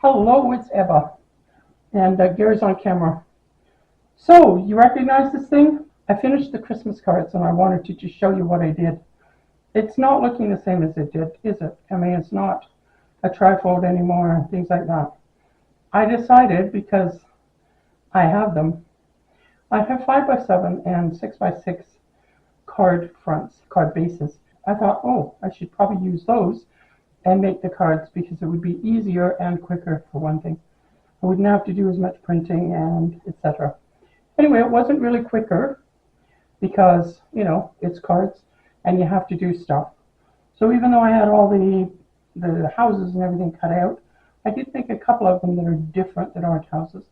Hello, it's Ebba, and Gary's on camera. So, you recognize this thing? I finished the Christmas cards and I wanted to just show you what I did. It's not looking the same as it did, is it? I mean, it's not a trifold anymore and things like that. I decided, because I have them, I have 5x7 and 6x6 card fronts, card bases. I thought, oh, I should probably use those and make the cards because it would be easier and quicker for one thing. I wouldn't have to do as much printing and etc. Anyway, it wasn't really quicker because, it's cards and you have to do stuff. So even though I had all the houses and everything cut out, I did make a couple of them that are different that aren't houses.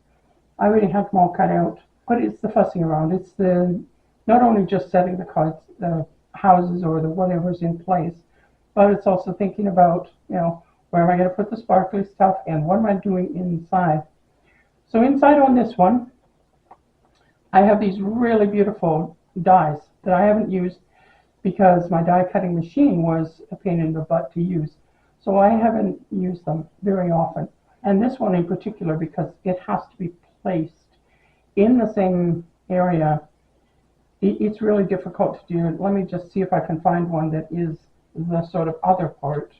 I already had them all cut out, but it's the fussing around. It's the not only just setting the cards, the houses or the whatever's in place, but it's also thinking about, where am I going to put the sparkly stuff and what am I doing inside. So inside on this one, I have these really beautiful dies that I haven't used because my die cutting machine was a pain in the butt to use. So I haven't used them very often. And this one in particular, because it has to be placed in the same area, it's really difficult to do. Let me just see if I can find one that is the sort of other part.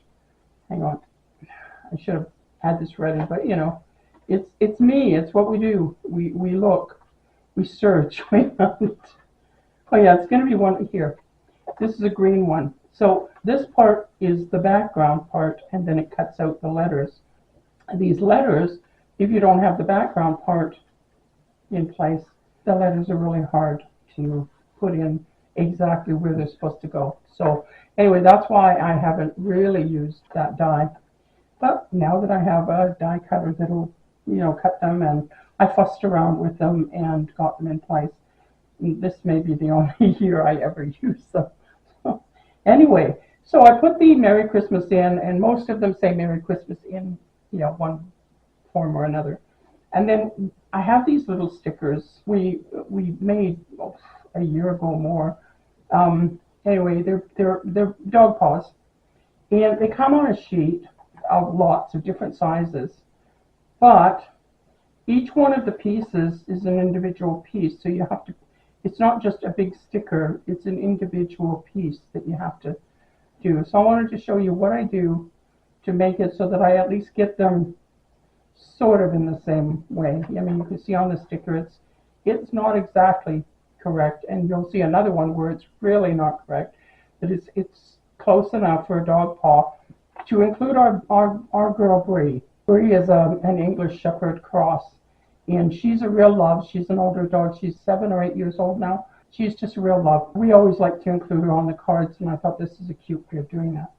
Hang on. I should have had this ready, but it's me. It's what we do. We look. We search. Wait a minute. Oh yeah, it's going to be one here. This is a green one. So this part is the background part, and then it cuts out the letters. These letters, if you don't have the background part in place, the letters are really hard to put in exactly where they're supposed to go. So anyway, that's why I haven't really used that die. But now that I have a die cutter that'll, cut them, and I fussed around with them and got them in place. And this may be the only year I ever use them. Anyway, so I put the Merry Christmas in, and most of them say Merry Christmas in, one form or another. And then I have these little stickers we made a year ago or more. Anyway, they're dog paws, and they come on a sheet of lots of different sizes, but each one of the pieces is an individual piece, so you have to, it's not just a big sticker, it's an individual piece that you have to do. So I wanted to show you what I do to make it so that I at least get them sort of in the same way. I mean, you can see on the sticker it's not exactly correct, and you'll see another one where it's really not correct, but it's close enough for a dog paw to include our girl Bree. Bree is an English Shepherd cross, and she's a real love. She's an older dog. She's 7 or 8 years old now. She's just a real love. We always like to include her on the cards, and I thought this is a cute way of doing that.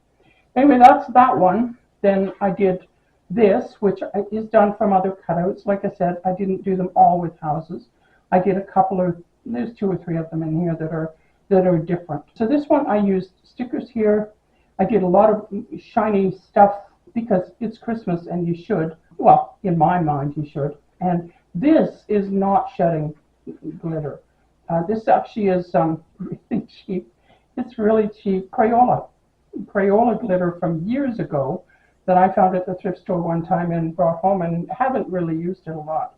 Anyway, that's that one. Then I did this, which is done from other cutouts. Like I said, I didn't do them all with houses. I did a couple of, there's 2 or 3 of them in here that are different. So this one I used stickers here. I did a lot of shiny stuff because it's Christmas and you should. Well, in my mind you should. And this is not shedding glitter. This actually is really cheap. It's really cheap Crayola glitter from years ago that I found at the thrift store one time and brought home, and haven't really used it a lot.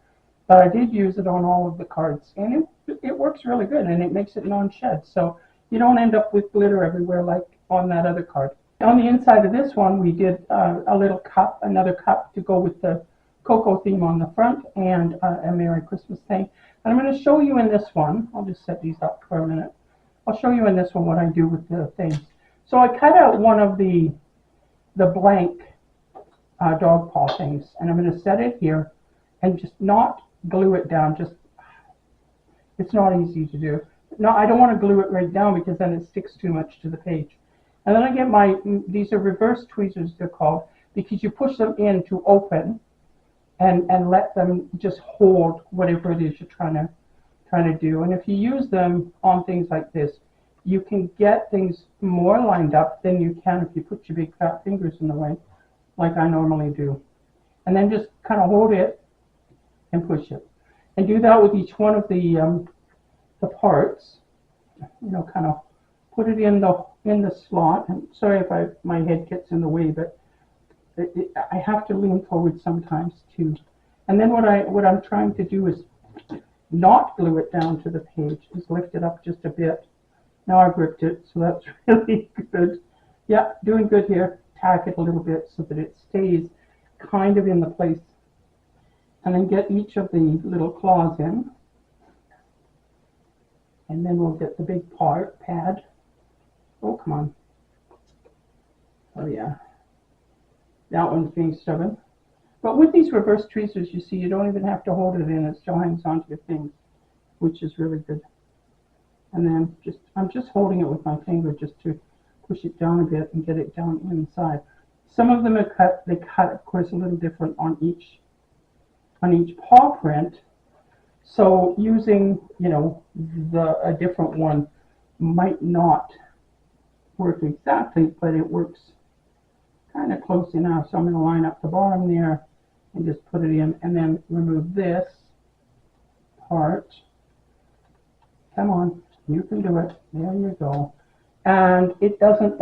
But I did use it on all of the cards, and it works really good, and it makes it non-shed. So you don't end up with glitter everywhere like on that other card. On the inside of this one, we did a little cup, another cup to go with the cocoa theme on the front, and a Merry Christmas thing. And I'm going to show you in this one, I'll just set these up for a minute. I'll show you in this one what I do with the things. So I cut out one of the blank dog paw things, and I'm going to set it here and just not glue it down. It's not easy to do. No, I don't want to glue it right down because then it sticks too much to the page. And then I get these are reverse tweezers, they're called, because you push them in to open and let them just hold whatever it is you're trying to do. And if you use them on things like this, you can get things more lined up than you can if you put your big fat fingers in the way, like I normally do. And then just kind of hold it and push it. And do that with each one of the parts. Kind of put it in the slot. And sorry if my head gets in the way, but I have to lean forward sometimes too. And then what I'm trying to do is not glue it down to the page, is lift it up just a bit. Now I gripped it, so that's really good. Yeah, doing good here. Tack it a little bit so that it stays kind of in the place. And then get each of the little claws in. And then we'll get the big pad. Oh, come on. Oh, yeah. That one's being stubborn. But with these reverse tweezers, you see, you don't even have to hold it in. It still hangs onto your thing, which is really good. And then I'm just holding it with my finger just to push it down a bit and get it down inside. Some of them are cut. They cut, of course, a little different on each paw print. So using, a different one might not work exactly, but it works kind of close enough. So I'm going to line up the bottom there and just put it in, and then remove this part. Come on, you can do it. There you go. And it doesn't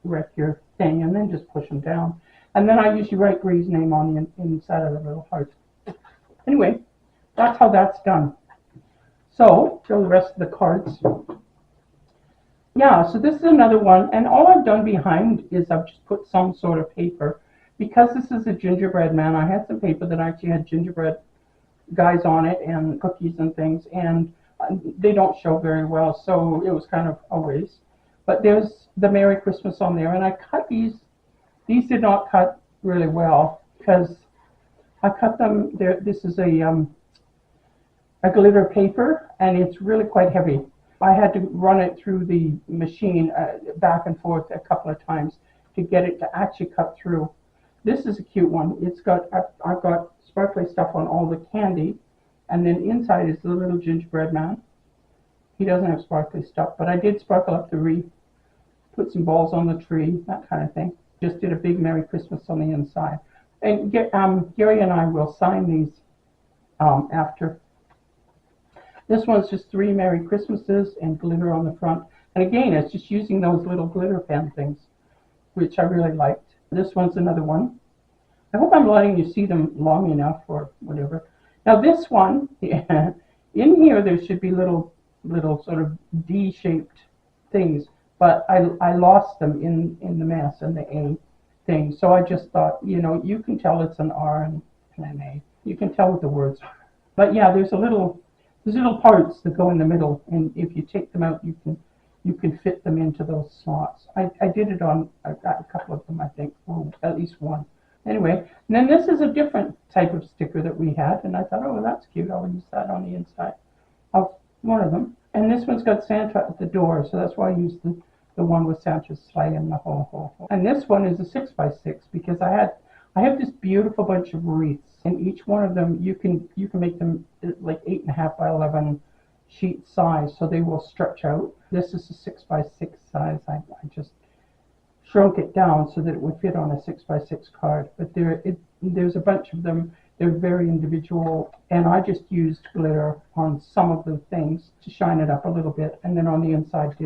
wreck your thing, and then just push them down. And then I usually write Gray's name on the inside of the little heart. Anyway, that's how that's done. So, show the rest of the cards. Yeah, so this is another one, and all I've done behind is I've just put some sort of paper. Because this is a gingerbread man, I had some paper that actually had gingerbread guys on it and cookies and things, and they don't show very well, so it was kind of a waste. But there's the Merry Christmas on there, and I cut these. These did not cut really well because I cut them there. This is a glitter paper, and it's really quite heavy. I had to run it through the machine back and forth a couple of times to get it to actually cut through. This is a cute one. I've got sparkly stuff on all the candy, and then inside is the little gingerbread man. He doesn't have sparkly stuff, but I did sparkle up the wreath, put some balls on the tree, that kind of thing. Just did a big Merry Christmas on the inside. And Gary and I will sign these after. This one's just 3 Merry Christmases and glitter on the front. And again, it's just using those little glitter pen things, which I really liked. This one's another one. I hope I'm letting you see them long enough or whatever. Now this one, in here there should be little sort of D-shaped things, but I lost them in the mess and the A thing. So I just thought, you can tell it's an R and an A. You can tell with the words. But yeah, there's little parts that go in the middle, and if you take them out, you can fit them into those slots. I did it on a couple of them, I think, or at least one. Anyway, and then this is a different type of sticker that we had, and I thought, oh, that's cute. I'll use that on the inside of one of them. And this one's got Santa at the door, so that's why I used the one with Santa's sleigh and the whole. And this one is a 6x6 because I have this beautiful bunch of wreaths, and each one of them you can make them like 8.5 by 11 sheet size, so they will stretch out. This is a 6x6 size. I just shrunk it down so that it would fit on a 6x6 card. But there's a bunch of them. They're very individual, and I just used glitter on some of the things to shine it up a little bit, and then on the inside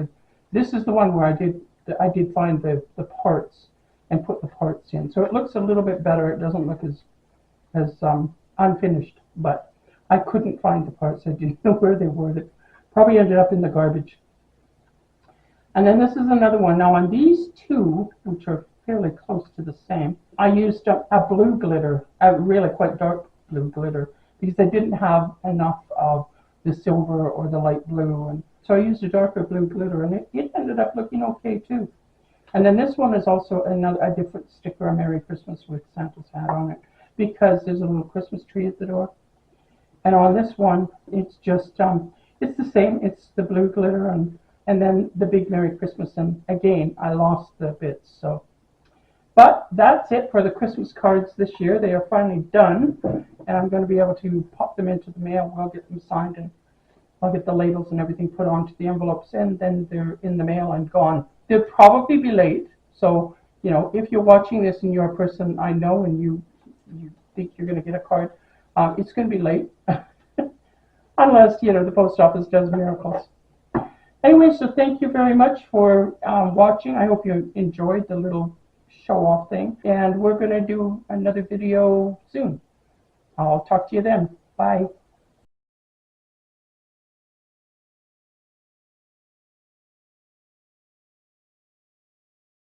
this is the one where I did find the parts and put the parts in, so it looks a little bit better. It doesn't look as unfinished, but I couldn't find the parts. I didn't know where they were. They probably ended up in the garbage. And then this is another one. Now on these two, which are fairly close to the same, I used a blue glitter, a really quite dark blue glitter, because I didn't have enough of the silver or the light blue, and so I used a darker blue glitter, and it ended up looking okay too. And then this one is also a different sticker, a Merry Christmas with Santa's hat on it, because there's a little Christmas tree at the door. And on this one, it's just it's the same. It's the blue glitter and then the big Merry Christmas. And again, I lost the bits. So, but that's it for the Christmas cards this year. They are finally done, and I'm going to be able to pop them into the mail. We'll get them signed, and I'll get the labels and everything put onto the envelopes, and then they're in the mail and gone. They'll probably be late. So, if you're watching this and you're a person I know and you think you're going to get a card, it's going to be late. Unless, the post office does miracles. Anyway, so thank you very much for watching. I hope you enjoyed the little show-off thing. And we're going to do another video soon. I'll talk to you then. Bye.